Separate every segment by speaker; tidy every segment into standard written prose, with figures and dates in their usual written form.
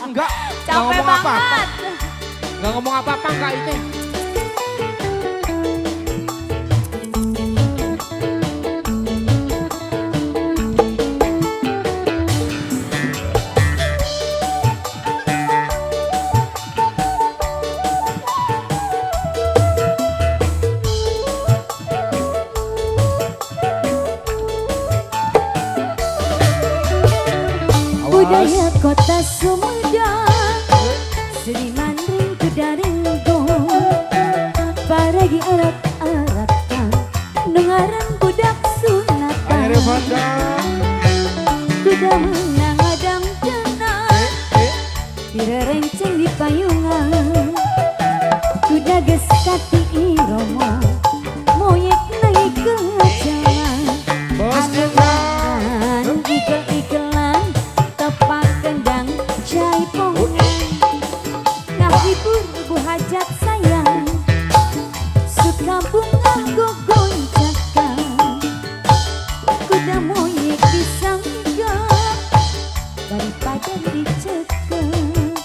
Speaker 1: Enggak
Speaker 2: Capek
Speaker 1: ngomong apa-apa.
Speaker 2: banget.
Speaker 1: Enggak ngomong apa-apa enggak itu.
Speaker 2: Budaya kota Sumedang, seniman ringku daringgo, paragi arak-arakan, dengaran budak sunatan. Kuda menang adang tenang, direrenceng di payungan, kuda ges kati iromo, moyek naik ke jalan. Anuan ikel-ikelan, tepak kendang jaipongan, ngahibur bu hajat sayang, suka bunga gogoncakan, kuda moyek disangga daripada dicekek,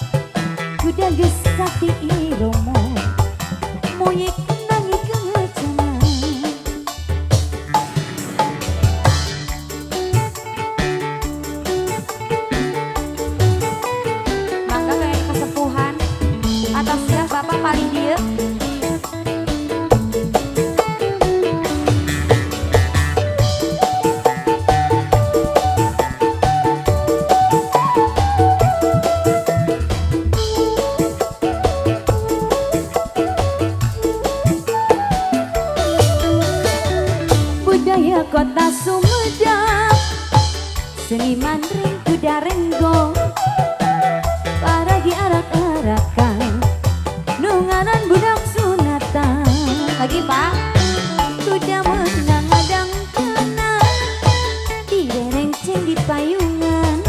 Speaker 2: kuda ges kati iromo, moyek nangi kejaman. Mangga kayak kesepuhan atas siap bapak paling dia. Budaya kota Sumedang, seniman ringku darenggo, paragi arak-arakan, nunganan budak sunatan. Lagi pak, kuda menang adang tenang, direrenceng di payungan,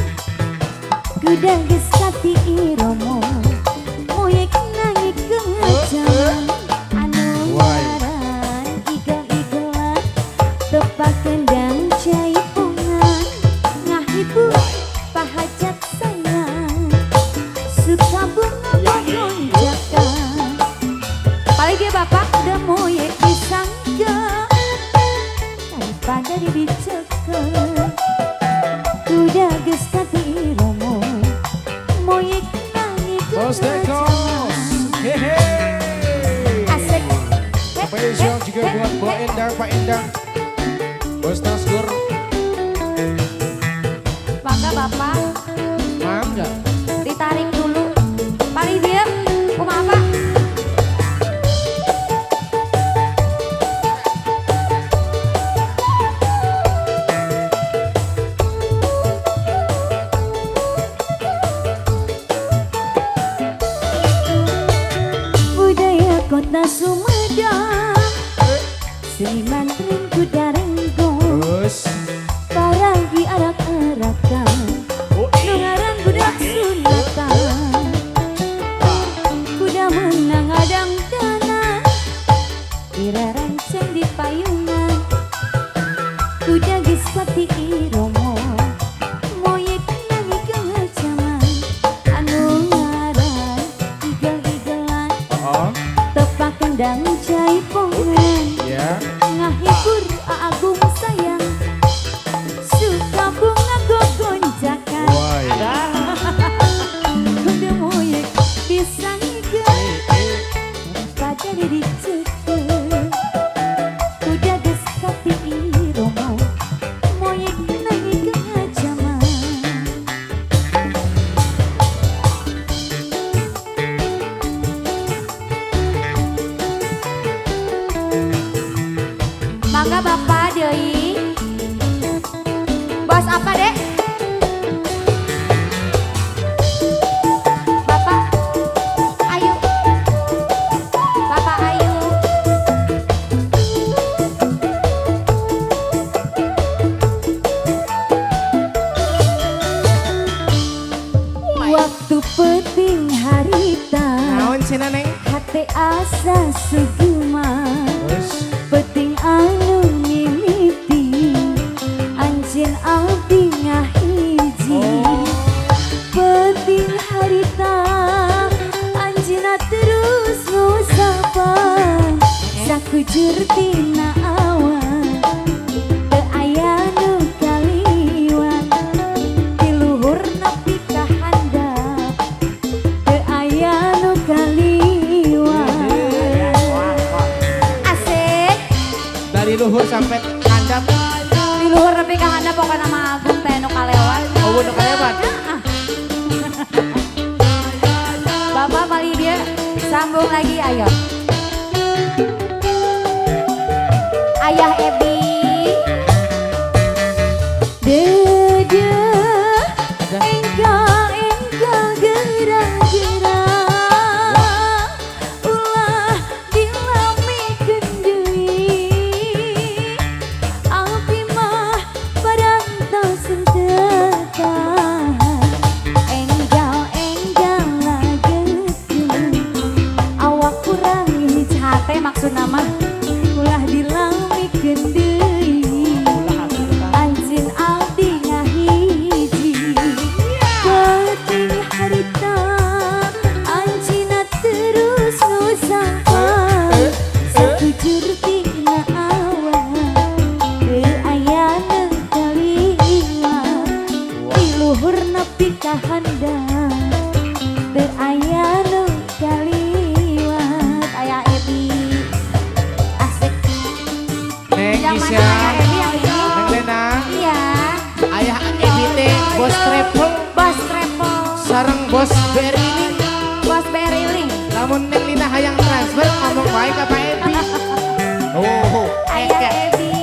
Speaker 2: kuda ges kati iromo, moyek nangi kejaman. Anu ngaran igel-igelan, tepak kendang jaipongan, ngahibur pahajat sayang, suka bunga gogoncakan. Paling dia bapak udah moyek disangga daripada dicekek, kuda ges kati iromo, moyek nangi kejaman.
Speaker 1: Hehe.
Speaker 2: Asik.
Speaker 1: Spesial juga buat Bu Endang, Pak Endang, Bos Nasgur.
Speaker 2: Mangga bapak
Speaker 1: Mangga.
Speaker 2: ditarik dulu. Paling dia kumaha pak? Budaya kota Sumedang, seniman ringku darenggo,
Speaker 1: Terus.
Speaker 2: paragi arak-arakan, dengaran budak sunatan, kuda menang adang tanah, direrenceng di payungan, kuda ges kati iromo, moyek nangi kejaman. Anu ngaran igel-igelan,
Speaker 1: Oh,
Speaker 2: tepak kendang jaipongan,
Speaker 1: ya.
Speaker 2: ngahibur agung sayang, suka bunga gogoncakan.
Speaker 1: Wah, ya.
Speaker 2: Kuda moyek disangga pada dicekek, kuda ges kati iromo, moyek nangi kejaman. Mangga bapak deui. Bos apa dek? Bapak, ayo. Bapak ayo. Waktu penting harita,
Speaker 1: Naon sih Neng?
Speaker 2: hati asa sugema,
Speaker 1: Terus.
Speaker 2: penting anu mimiti, anjeun abdi ngahiji.
Speaker 1: Oh.
Speaker 2: sekujur tina awan teu aya nu kaliwat di luhur nepi ka handap teu aya nu kaliwat. Asik.
Speaker 1: Dari luhur sampai handap.
Speaker 2: Di luhur nepi ka handap pokona mah Agung teh nu kalewat.
Speaker 1: Oh, nu kalewat.
Speaker 2: Bapak Mali dia sambung lagi ayo. Ayah Ebi. Dede engkau gerah-gerah ulah dilamikeun deui api mah parantosan teu tahan enggal lagetkeun awak kurang hate maksud nama ulah dilamikeun deui anjeun abdi ngahiji penting harita anjina terus nu sampai sekujur tina awan teu aya nu kaliwat di luhur nepi ka handap teu aya nu kaliwat. Aya Ebi asik.
Speaker 1: Neng
Speaker 2: Yang mana
Speaker 1: Isya,
Speaker 2: Ayah Ebi yang ini?
Speaker 1: Neng Lena,
Speaker 2: Iya.
Speaker 1: ayah Ebi teh bos travel,
Speaker 2: Bos travel,
Speaker 1: sareng bos BRI ini.
Speaker 2: bos beriling.
Speaker 1: Namun Neng Lina hayang transfer ngomong baik ka Pak Ebi. Oh,
Speaker 2: Ayah Ebi.